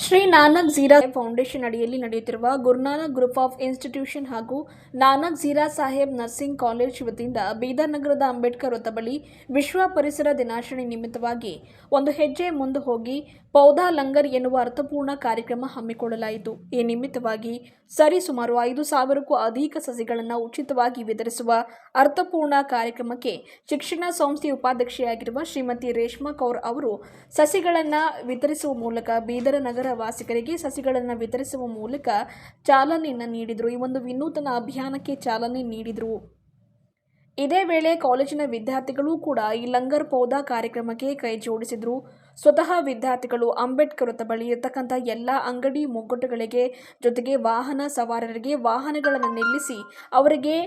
Shri Nanak ಝೀರಾ foundation ಅಡಿಯಲ್ಲಿ ನಡೆಯುತ್ತಿರುವ Guru Nanak group of institution ಹಾಗೂ ನಾನಕ್ ಝೀರಾ ಸಾಹೇಬ್ ನರ್ಸಿಂಗ್ ಕಾಲೇಜ್ ವತಿಯಿಂದ ಬೀದರ್ ನಗರದ ಅಂಬೇಡ್ಕರ್ ವೃತ್ತ ಬಳಿ ವಿಶ್ವ ಪರಿಸರ ದಿನಾಚರಣೆ ನಿಮಿತ್ತವಾಗಿ ಒಂದು ಹೆಜ್ಜೆ ಮುಂದೆ ಹೋಗಿ ಪೌಧಾ ಲಂಗರ್ ಎನ್ನುವ ಅರ್ಥಪೂರ್ಣ ಕಾರ್ಯಕ್ರಮ ಹಮ್ಮಿಕೊಳ್ಳಲಾಯಿತು. ಈ ನಿಮಿತ್ತವಾಗಿ ಸರಿಸುಮಾರು 5,000ಕ್ಕೂ ಅಧಿಕ ಸಸಿಗಳನ್ನು ಉಚಿತವಾಗಿ ವಿತರಿಸುವ ಅರ್ಥಪೂರ್ಣ ಕಾರ್ಯಕ್ರಮಕ್ಕೆ ಶಿಕ್ಷಣ ಸಂಸ್ಥೆ ಉಪಾಧ್ಯಕ್ಷೆಯಾಗಿರುವ ಶ್ರೀಮತಿ ರೇಷ್ಮಾ ಕೌರ್ ಅವರು ಸಸಿಗಳನ್ನು ವಿತರಿಸುವ ಮೂಲಕ ಬೀದರ್ ನಗರ ವಾಸಿಗರಿಗೆ ಸಸಿಗಳನ್ನು ವಿತರಿಸುವ ಮೂಲಕ ಚಾಲನೆಯನ್ನು ನೀಡಿದರು. ಈ ಒಂದು ವಿನೂತನ ಅಭಿಯಾನಕ್ಕೆ ಚಾಲನೆ ನೀಡಿದರು. ಇದೇ ವೇಳೆ ಕಾಲೇಜಿನ ವಿದ್ಯಾರ್ಥಿಗಳು ಕೂಡ ಈ ಲಂಗರ್ ಪೌಧಾ ಕಾರ್ಯಕ್ರಮಕ್ಕೆ ಕೈ ಜೋಡಿಸಿದ್ರು. ಸ್ವತಃ ವಿದ್ಯಾರ್ಥಿಗಳು ಅಂಬೇಡ್ಕರ್ ವೃತ್ತ ಬಳಿ ಇರತಕ್ಕಂಥ ಎಲ್ಲ ಅಂಗಡಿ ಮುಗ್ಗಟ್ಟುಗಳಿಗೆ ಜೊತೆಗೆ ವಾಹನ ಸವಾರರಿಗೆ ವಾಹನಗಳನ್ನು ನಿಲ್ಲಿಸಿ ಅವರಿಗೆ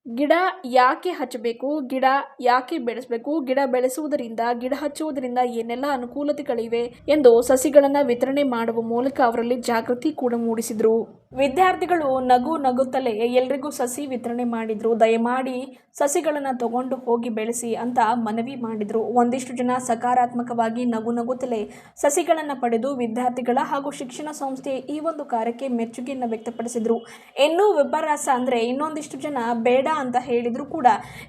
ಗಿಡ ಯಾಕೆ ಹಚ್ಚಬೇಕು, ಗಿಡ ಯಾಕೆ ಬೆಳೆಸಬೇಕು, ಗಿಡ ಬೆಳೆಸುವುದರಿಂದ ಗಿಡ ಹಚ್ಚುವುದರಿಂದ ಏನೆಲ್ಲ ಅನುಕೂಲತೆಗಳಿವೆ ಎಂದು ಸಸಿಗಳನ್ನು ವಿತರಣೆ ಮಾಡುವ ಮೂಲಕ ಅವರಲ್ಲಿ ಜಾಗೃತಿ ಕೂಡ ಮೂಡಿಸಿದರು. ವಿದ್ಯಾರ್ಥಿಗಳು ನಗುತ್ತಲೇ ಎಲ್ರಿಗೂ ಸಸಿ ವಿತರಣೆ ಮಾಡಿದ್ರು. ದಯಮಾಡಿ ಸಸಿಗಳನ್ನು ತಗೊಂಡು ಹೋಗಿ ಬೆಳೆಸಿ ಅಂತ ಮನವಿ ಮಾಡಿದ್ರು. ಒಂದಿಷ್ಟು ಜನ ಸಕಾರಾತ್ಮಕವಾಗಿ ನಗುತ್ತಲೇ ಸಸಿಗಳನ್ನು ಪಡೆದು ವಿದ್ಯಾರ್ಥಿಗಳ ಹಾಗೂ ಶಿಕ್ಷಣ ಸಂಸ್ಥೆಯ ಈ ಒಂದು ಕಾರ್ಯಕ್ಕೆ ಮೆಚ್ಚುಗೆಯನ್ನು ವ್ಯಕ್ತಪಡಿಸಿದ್ರು. ಇನ್ನೂ ವಿಪರ್ಯಾಸ ಅಂದರೆ ಇನ್ನೊಂದಿಷ್ಟು ಜನ ಬೇಡ ಅಂತ ಹೇಳಿದ್ರು ಕೂಡ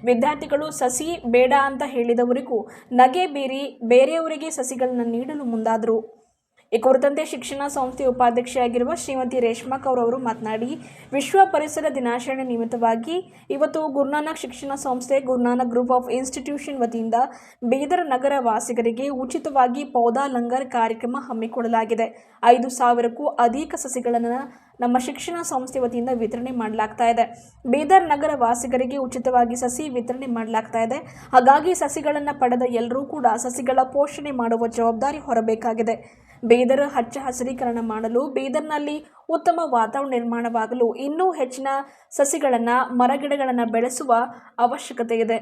ವಿದ್ಯಾರ್ಥಿಗಳು ಸಸಿ ಬೇಡ ಅಂತ ಹೇಳಿದವರಿಗೂ ನಗೆ ಬೀರಿ ಬೇರೆಯವರಿಗೆ ಸಸಿಗಳನ್ನು ನೀಡಲು ಮುಂದಾದರು. ಈ ಕುರಿತಂತೆ ಶಿಕ್ಷಣ ಸಂಸ್ಥೆ ಉಪಾಧ್ಯಕ್ಷೆಯಾಗಿರುವ ಶ್ರೀಮತಿ ರೇಷ್ಮಾ ಕೌರ್ ಅವರು ಮಾತನಾಡಿ, ವಿಶ್ವ ಪರಿಸರ ದಿನಾಚರಣೆ ನಿಮಿತ್ತವಾಗಿ ಇವತ್ತು ಗುರುನಾನಕ್ ಶಿಕ್ಷಣ ಸಂಸ್ಥೆ ಗುರುನಾನಕ್ ಗ್ರೂಪ್ ಆಫ್ ಇನ್ಸ್ಟಿಟ್ಯೂಷನ್ ವತಿಯಿಂದ ಬೀದರ್ ನಗರ ವಾಸಿಗರಿಗೆ ಉಚಿತವಾಗಿ ಪೌಧಾ ಲಂಗರ್ ಕಾರ್ಯಕ್ರಮ ಹಮ್ಮಿಕೊಳ್ಳಲಾಗಿದೆ. 5,000ಕ್ಕೂ ಅಧಿಕ ಸಸಿಗಳನ್ನು ನಮ್ಮ ಶಿಕ್ಷಣ ಸಂಸ್ಥೆ ವತಿಯಿಂದ ವಿತರಣೆ ಮಾಡಲಾಗ್ತಾ ಇದೆ. ಬೀದರ್ ನಗರ ವಾಸಿಗರಿಗೆ ಉಚಿತವಾಗಿ ಸಸಿ ವಿತರಣೆ ಮಾಡಲಾಗ್ತಾ ಇದೆ. ಹಾಗಾಗಿ ಸಸಿಗಳನ್ನು ಪಡೆದ ಎಲ್ಲರೂ ಕೂಡ ಸಸಿಗಳ ಪೋಷಣೆ ಮಾಡುವ ಜವಾಬ್ದಾರಿ ಹೊರಬೇಕಾಗಿದೆ. ಬೀದರ್ ಹಚ್ಚ ಹಸಿರೀಕರಣ ಮಾಡಲು ಬೀದರ್ನಲ್ಲಿ ಉತ್ತಮ ವಾತಾವರಣ ನಿರ್ಮಾಣವಾಗಲು ಇನ್ನೂ ಹೆಚ್ಚಿನ ಸಸಿಗಳನ್ನು ಮರಗಿಡಗಳನ್ನು ಬೆಳೆಸುವ ಅವಶ್ಯಕತೆ ಇದೆ.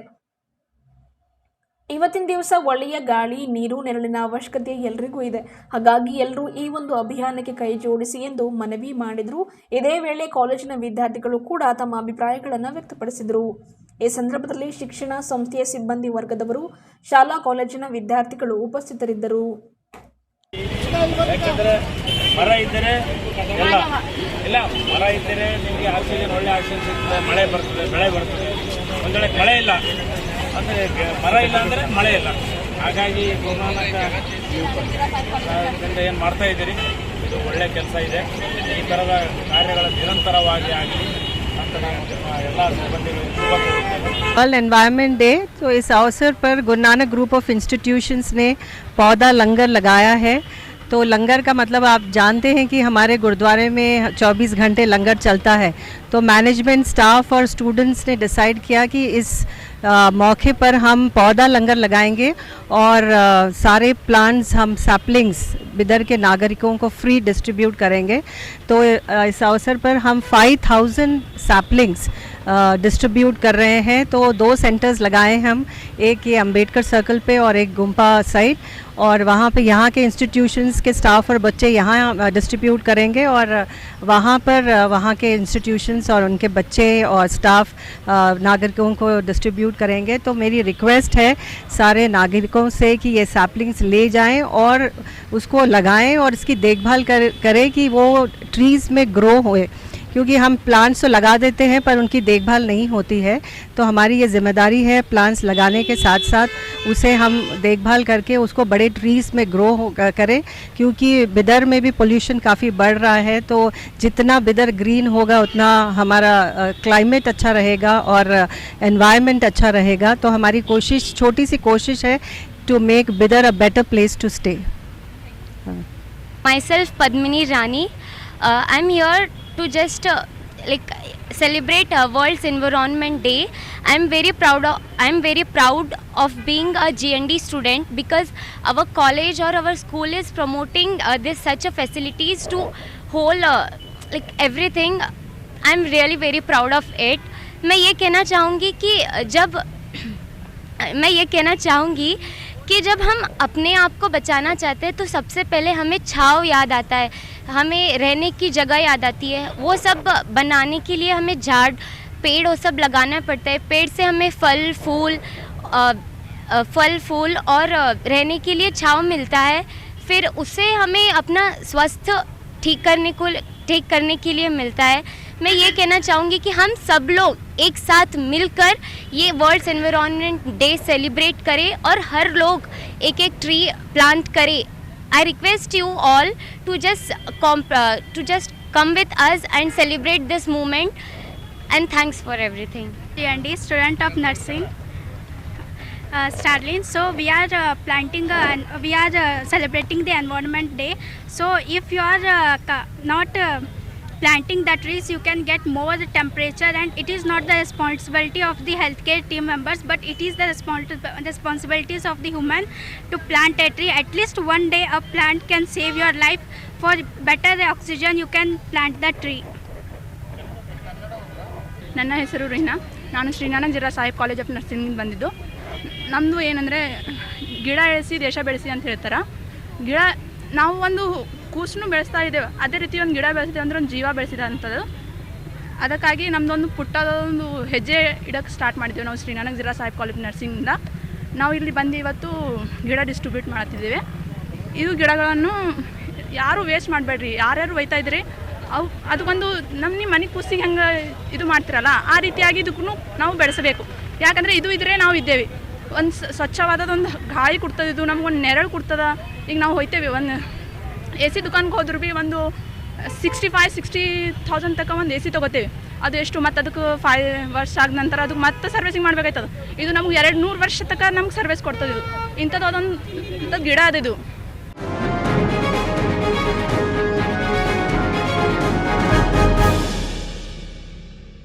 ಇವತ್ತಿನ ದಿವಸ ಒಳ್ಳೆಯ ಗಾಳಿ, ನೀರು, ನೆರಳಿನ ಅವಶ್ಯಕತೆ ಎಲ್ರಿಗೂ ಇದೆ. ಹಾಗಾಗಿ ಎಲ್ಲರೂ ಈ ಒಂದು ಅಭಿಯಾನಕ್ಕೆ ಕೈ ಜೋಡಿಸಿ ಎಂದು ಮನವಿ ಮಾಡಿದರು. ಇದೇ ವೇಳೆ ಕಾಲೇಜಿನ ವಿದ್ಯಾರ್ಥಿಗಳು ಕೂಡ ತಮ್ಮ ಅಭಿಪ್ರಾಯಗಳನ್ನು ವ್ಯಕ್ತಪಡಿಸಿದರು. ಈ ಸಂದರ್ಭದಲ್ಲಿ ಶಿಕ್ಷಣ ಸಂಸ್ಥೆಯ ಸಿಬ್ಬಂದಿ ವರ್ಗದವರು, ಶಾಲಾ ಕಾಲೇಜಿನ ವಿದ್ಯಾರ್ಥಿಗಳು ಉಪಸ್ಥಿತರಿದ್ದರು. ಯಾಕಂದರೆ ಮರ ಇದ್ದರೆ ಇಲ್ಲ ಮರ ಇದ್ದರೆ ನಿಮಗೆ ಆಕ್ಸಿಜನ್ ಒಳ್ಳೆ ಆಕ್ಸಿಜನ್ ಸಿಗ್ತದೆ, ಮಳೆ ಬರ್ತದೆ, ಬೆಳೆ ಬರ್ತದೆ. ಒಂದು ವೇಳೆ ಮಳೆ ಇಲ್ಲ ಅಂದರೆ ಮರ ಇಲ್ಲ ಅಂದರೆ ಮಳೆ ಇಲ್ಲ. ಹಾಗಾಗಿ ಗುರುನಾನಕ್ ಏನು ಮಾಡ್ತಾ ಇದ್ದೀರಿ ಇದು ಒಳ್ಳೆಯ ಕೆಲಸ ಇದೆ. ಈ ಥರದ ಕಾರ್ಯಗಳ ನಿರಂತರವಾಗಿ ಆಗಲಿ ಅಂತ ನಾನು ಎಲ್ಲ ಸಿಬ್ಬಂದಿಗಳು ಶುಭ ಕೋರುತ್ತೇನೆ. वर्ल्ड एनवायरनमेंट डे, तो इस अवसर पर Guru Nanak group of institutions ने पौधा लंगर लगाया है। तो लंगर का मतलब आप जानते हैं कि हमारे गुरुद्वारे में 24 घंटे लंगर चलता है। तो मैनेजमेंट, स्टाफ और स्टूडेंट्स ने डिसाइड किया कि इस मौके पर हम पौधा लंगर लगाएंगे और सारे प्लांट्स, हम सैपलिंग्स बिदर के नागरिकों को फ्री डिस्ट्रीब्यूट करेंगे। तो इस अवसर पर हम 5,000 सैपलिंग्स डिस्ट्रीब्यूट कर रहे हैं। तो 2 सेंटर्स लगाए हम, एक ये अंबेडकर सर्कल पे और एक गुम्पा साइड, और वहाँ पे यहाँ के इंस्टीट्यूशंस के स्टाफ और बच्चे यहाँ डिस्ट्रीब्यूट करेंगे और वहाँ पर वहाँ के इंस्टीट्यूशंस और उनके बच्चे और स्टाफ नागरिकों को डिस्ट्रीब्यूट करेंगे। तो मेरी रिक्वेस्ट है सारे नागरिकों से कि ये सैपलिंग्स ले जाएं और उसको लगाएं और इसकी देखभाल करें कि वो ट्रीज़ में ग्रो होए, क्योंकि हम प्लांट्स तो लगा देते हैं पर उनकी देखभाल नहीं होती है। तो हमारी ये जिम्मेदारी है प्लांट्स लगाने के साथ साथ उसे हम देखभाल करके उसको बड़े ट्रीज़ में ग्रो करें, क्योंकि बिदर में भी पोल्यूशन काफ़ी बढ़ रहा है। तो जितना बिदर ग्रीन होगा उतना हमारा क्लाइमेट अच्छा रहेगा और एनवायरनमेंट अच्छा रहेगा। तो हमारी कोशिश, छोटी सी कोशिश है to make Bidar a better place to stay. Myself Padmini Rani. I'm here to just celebrate World's Environment Day. I'm very proud of being a GND student because our college or our school is promoting this such a facilities to whole everything. I'm really very proud of it. मैं ये कहना चाहूँगी कि जब हम अपने आप को बचाना चाहते हैं तो सबसे पहले हमें छाँव याद आता है, हमें रहने की जगह याद आती है। वो सब बनाने के लिए हमें झाड़, पेड़ वो सब लगाना पड़ता है। पेड़ से हमें फल फूल और रहने के लिए छाँव मिलता है। फिर उससे हमें अपना स्वास्थ्य ठीक करने के लिए मिलता है। मैं ये कहना चाहूँगी कि हम सब लोग एक साथ मिलकर ये वर्ल्ड एनवायरनमेंट डे सेलिब्रेट करें और हर लोग एक एक ट्री प्लांट करें। I request you all to just come with us and celebrate this moment, and thanks for everything. GND student of nursing, Starlin. So we are celebrating the environment day. So if you are not planting the trees, you can get more temperature, and it is not the responsibility of the healthcare team members, but it is the responsibilities of the human to plant a tree. At least one day a plant can save your life. For better oxygen, you can plant the tree. ನನ್ನ ಹೆಸರು ರೀನಾ. ನಾನು ಶ್ರೀನಾನಕ್ ಜಿರಾ Saheb college of nursing ಬಂದಿದ್ದು. ನಮ್ಮದು ಏನಂದರೆ ಗಿಡ ಬೆಳೆಸಿ ದೇಶ ಬೆಳೆಸಿ ಅಂತ ಹೇಳ್ತಾರೆ. ಗಿಡ ನಾವು ಒಂದು ಕೂಸನ್ನು ಬೆಳೆಸ್ತಾ ಇದ್ದೇವೆ, ಅದೇ ರೀತಿ ಒಂದು ಗಿಡ ಬೆಳೆಸಿದ್ದೇವೆ ಅಂದರೆ ಒಂದು ಜೀವ ಬೆಳೆಸಿದೆ ಅಂಥದ್ದು. ಅದಕ್ಕಾಗಿ ನಮ್ಮದೊಂದು ಪುಟ್ಟದೊಂದು ಹೆಜ್ಜೆ ಇಡೋಕ್ಕೆ ಸ್ಟಾರ್ಟ್ ಮಾಡಿದ್ದೇವೆ ನಾವು ಶ್ರೀನಾನಕ್ ಜಿರಾ ಸಾಹೇಬ್ ಕಾಲೇಜ್ ನರ್ಸಿಂಗಿಂದ. ನಾವು ಇಲ್ಲಿ ಬಂದು ಇವತ್ತು ಗಿಡ ಡಿಸ್ಟ್ರಿಬ್ಯೂಟ್ ಮಾಡ್ತಿದ್ದೇವೆ. ಇದು ಗಿಡಗಳನ್ನು ಯಾರು ವೇಸ್ಟ್ ಮಾಡಬೇಡ್ರಿ, ಯಾರ್ಯಾರು ಒಯ್ತಾ ಇದ್ರಿ ಅದಕ್ಕೊಂದು ನಿಮ್ಮ ಮನೆ ಕೂಸಿಗೆ ಹೆಂಗೆ ಇದು ಮಾಡ್ತಿರಲ್ಲ ಆ ರೀತಿಯಾಗಿ ಇದಕ್ಕೂ ನಾವು ಬೆಳೆಸಬೇಕು. ಯಾಕಂದರೆ ಇದು ಇದ್ದರೆ ನಾವು ಇದ್ದೇವೆ. ಒಂದು ಸ್ವಚ್ಛವಾದದೊಂದು ಗಾಳಿ ಕೊಡ್ತದೆ, ಇದು ನಮಗೊಂದು ನೆರಳು ಕೊಡ್ತದೆ. ಈಗ ನಾವು ಹೋಯ್ತೇವೆ ಒಂದು AC ದುಕಾನ್ಗೆ ಹೋದ್ರೂ ಭೀ ಒಂದು 65-60,000 ತನಕ ಒಂದು AC ತೊಗೋತೇವೆ. ಅದು ಎಷ್ಟು ಮತ್ತು ಅದಕ್ಕೆ 5 ವರ್ಷ ಆದ ನಂತರ ಅದಕ್ಕೆ ಮತ್ತೆ ಸರ್ವಿಸಿಂಗ್ ಮಾಡಬೇಕಾಯ್ತದೆ. ಇದು ನಮ್ಗೆ 200 ವರ್ಷ ತನಕ ನಮ್ಗೆ ಸರ್ವಿಸ್ ಕೊಡ್ತದೆ. ಇದು ಇಂಥದ್ದು ಗಿಡ ಅದು. ಇದು